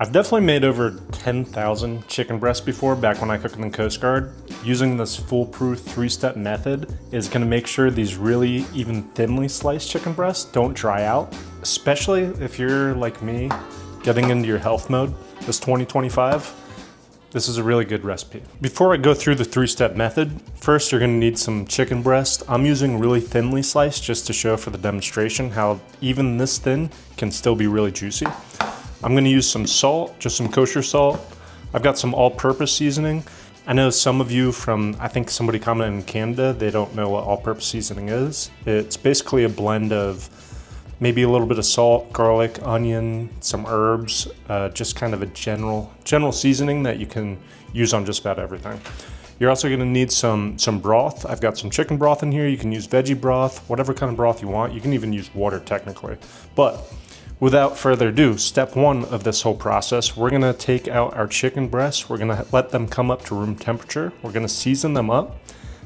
I've definitely made over 10,000 chicken breasts before, back when I cooked in the Coast Guard. Using this foolproof 3-step method is gonna make sure these really even thinly sliced chicken breasts don't dry out, especially if you're like me, getting into your health mode this 2025. This is a really good recipe. Before I go through the 3-step method, first you're gonna need some chicken breast. I'm using really thinly sliced just to show for the demonstration how even this thin can still be really juicy. I'm gonna use some salt, just some kosher salt. I've got some all-purpose seasoning. I know some of you from, I think somebody commented in Canada, they don't know what all-purpose seasoning is. It's basically a blend of maybe a little bit of salt, garlic, onion, some herbs, just kind of a general seasoning that you can use on just about everything. You're also gonna need some broth. I've got some chicken broth in here. You can use veggie broth, whatever kind of broth you want. You can even use water technically. But without further ado, step one of this whole process, we're gonna take out our chicken breasts. We're gonna let them come up to room temperature. We're gonna season them up.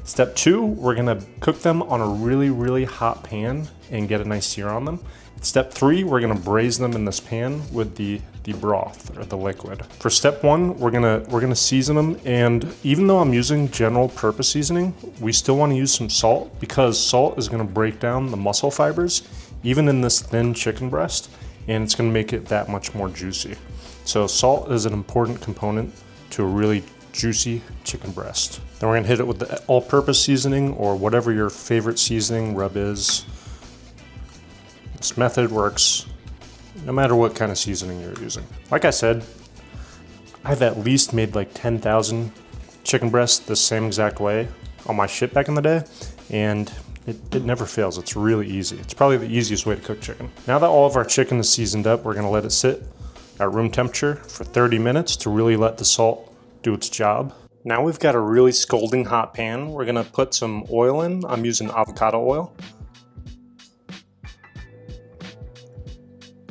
Step two, we're gonna cook them on a really, really hot pan and get a nice sear on them. Step three, we're gonna braise them in this pan with the broth or the liquid. For step one, we're gonna season them, and even though I'm using general purpose seasoning, we still wanna use some salt because salt is gonna break down the muscle fibers, even in this thin chicken breast, and it's gonna make it that much more juicy. So salt is an important component to a really juicy chicken breast. Then we're gonna hit it with the all-purpose seasoning or whatever your favorite seasoning rub is. This method works no matter what kind of seasoning you're using. Like I said, I've at least made like 10,000 chicken breasts the same exact way on my ship back in the day, and it never fails. It's really easy. It's probably the easiest way to cook chicken. Now that all of our chicken is seasoned up, we're gonna let it sit at room temperature for 30 minutes to really let the salt do its job. Now we've got a really scalding hot pan. We're gonna put some oil in. I'm using avocado oil.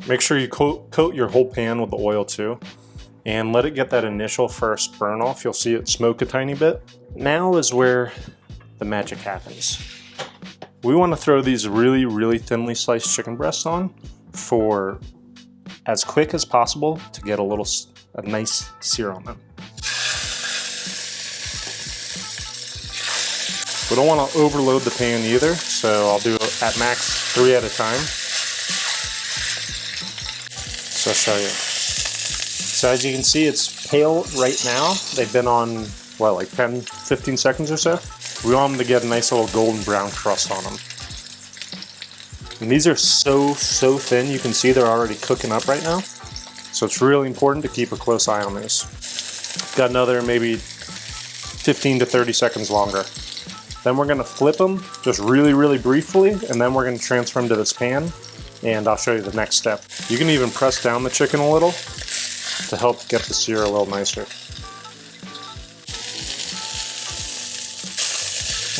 Make sure you coat your whole pan with the oil too, and let it get that initial first burn off. You'll see it smoke a tiny bit. Now is where the magic happens. We want to throw these really, really thinly sliced chicken breasts on for as quick as possible to get a nice sear on them. We don't want to overload the pan either, so I'll do it at max 3 at a time. So I'll show you. So as you can see, it's pale right now. They've been on, what, like 10, 15 seconds or so? We want them to get a nice little golden brown crust on them. And these are so thin, you can see they're already cooking up right now. So it's really important to keep a close eye on these. Got another maybe 15 to 30 seconds longer. Then we're gonna flip them just really, really briefly, and then we're gonna transfer them to this pan, and I'll show you the next step. You can even press down the chicken a little to help get the sear a little nicer.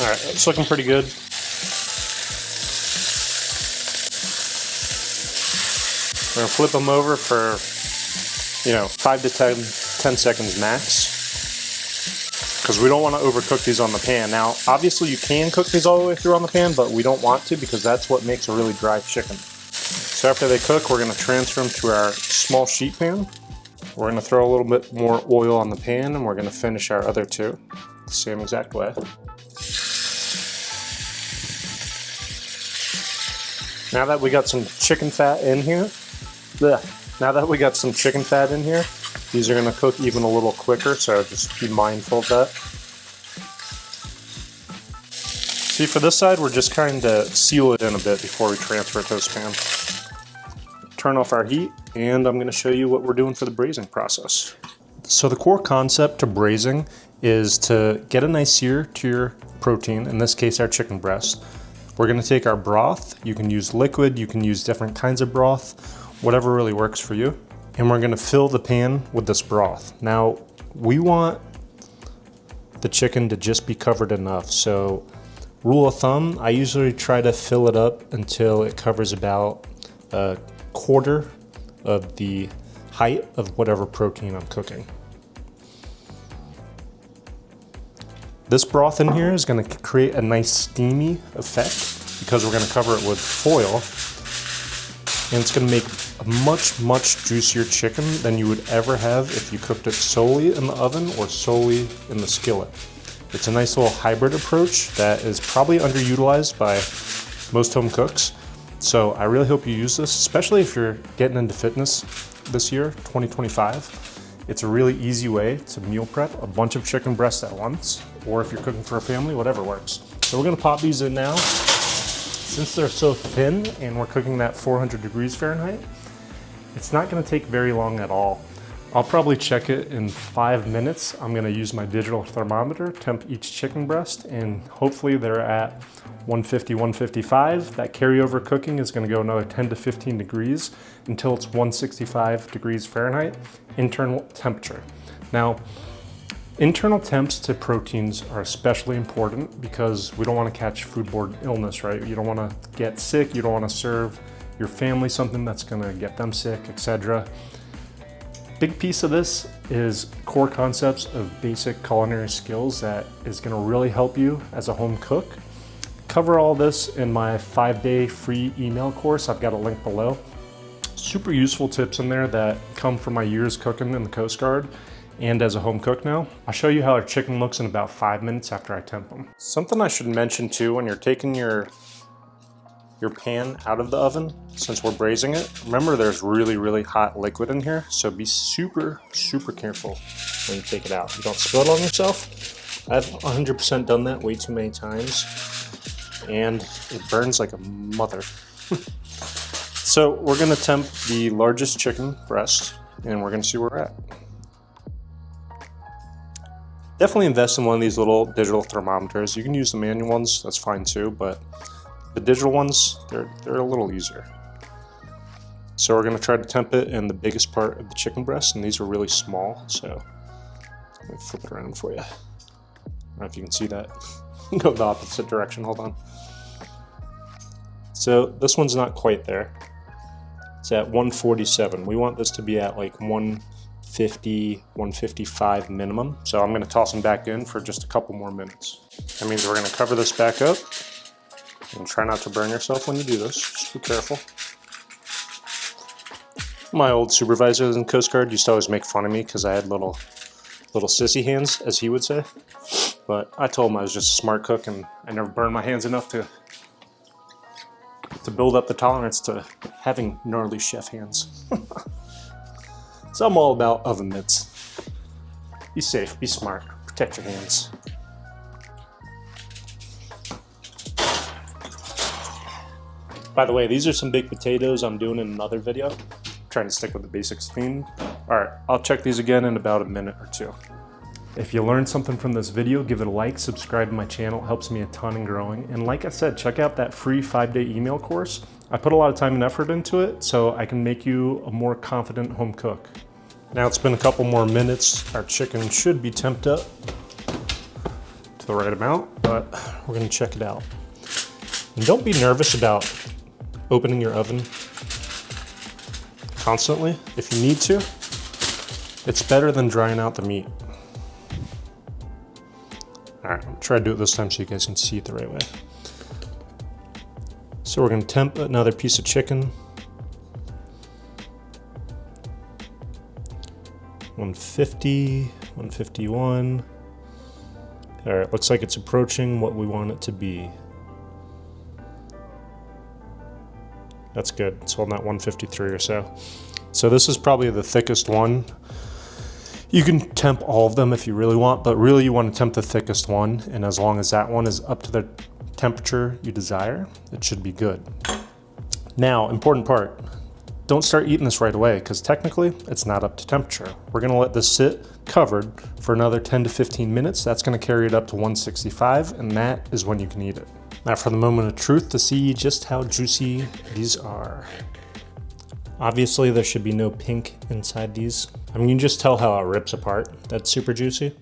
All right, it's looking pretty good. We're gonna flip them over for, 5 to 10 seconds max, because we don't want to overcook these on the pan. Now, obviously you can cook these all the way through on the pan, but we don't want to because that's what makes a really dry chicken. So after they cook, we're gonna transfer them to our small sheet pan. We're gonna throw a little bit more oil on the pan, and we're gonna finish our other two the same exact way. Now that we got some chicken fat in here, these are gonna cook even a little quicker, so just be mindful of that. See, for this side, we're just trying to seal it in a bit before we transfer it to this pan. Turn off our heat, and I'm gonna show you what we're doing for the braising process. So the core concept to braising is to get a nice sear to your protein, in this case our chicken breast. We're gonna take our broth. You can use liquid, you can use different kinds of broth, whatever really works for you. And we're gonna fill the pan with this broth. Now, we want the chicken to just be covered enough. So, rule of thumb, I usually try to fill it up until it covers about a quarter of the height of whatever protein I'm cooking. This broth in here is going to create a nice steamy effect because we're going to cover it with foil, and it's going to make a much, much juicier chicken than you would ever have if you cooked it solely in the oven or solely in the skillet. It's a nice little hybrid approach that is probably underutilized by most home cooks. So I really hope you use this, especially if you're getting into fitness this year, 2025. It's a really easy way to meal prep a bunch of chicken breasts at once, or if you're cooking for a family, whatever works. So we're gonna pop these in now. Since they're so thin and we're cooking that 400 degrees Fahrenheit, it's not gonna take very long at all. I'll probably check it in 5 minutes. I'm gonna use my digital thermometer, temp each chicken breast, and hopefully they're at 150, 155. That carryover cooking is gonna go another 10 to 15 degrees until it's 165 degrees Fahrenheit, internal temperature. Now, internal temps to proteins are especially important because we don't wanna catch foodborne illness, right? You don't wanna get sick, you don't wanna serve your family something that's gonna get them sick, etc. Big piece of this is core concepts of basic culinary skills that is gonna really help you as a home cook. Cover all this in my 5-day free email course. I've got a link below. Super useful tips in there that come from my years cooking in the Coast Guard and as a home cook now. I'll show you how our chicken looks in about 5 minutes after I temp them. Something I should mention too, when you're taking your pan out of the oven, since we're braising it, remember there's really, really hot liquid in here, so be super, super careful when you take it out. You don't spill it on yourself. I've 100% done that way too many times, and it burns like a mother. So we're gonna temp the largest chicken breast, and we're gonna see where we're at. Definitely invest in one of these little digital thermometers. You can use the manual ones, that's fine too, but the digital ones, they're a little easier. So we're gonna try to temp it in the biggest part of the chicken breast, and these are really small, so let me flip it around for you. I don't know if you can see that. Go the opposite direction, hold on. So this one's not quite there. It's at 147. We want this to be at like 150, 155 minimum. So I'm gonna toss them back in for just a couple more minutes. That means we're gonna cover this back up. And try not to burn yourself when you do this, just be careful. My old supervisor in Coast Guard used to always make fun of me because I had little sissy hands, as he would say. But I told him I was just a smart cook and I never burned my hands enough to build up the tolerance to having gnarly chef hands. So I'm all about oven mitts. Be safe, be smart, protect your hands. By the way, these are some baked potatoes I'm doing in another video. I'm trying to stick with the basics theme. All right, I'll check these again in about a minute or two. If you learned something from this video, give it a like, subscribe to my channel, it helps me a ton in growing. And like I said, check out that free 5-day email course. I put a lot of time and effort into it so I can make you a more confident home cook. Now it's been a couple more minutes. Our chicken should be temped up to the right amount, but we're gonna check it out. And don't be nervous about opening your oven constantly. If you need to, it's better than drying out the meat. All right, I'm gonna try to do it this time so you guys can see it the right way. So we're gonna temp another piece of chicken. 150, 151. All right, looks like it's approaching what we want it to be. That's good. It's holding that 153 or so. So this is probably the thickest one. You can temp all of them if you really want, but really you want to temp the thickest one. And as long as that one is up to the temperature you desire, it should be good. Now, important part, don't start eating this right away because technically it's not up to temperature. We're gonna let this sit covered for another 10 to 15 minutes. That's gonna carry it up to 165, and that is when you can eat it. Now for the moment of truth to see just how juicy these are. Obviously there should be no pink inside these. I mean, you can just tell how it rips apart. That's super juicy.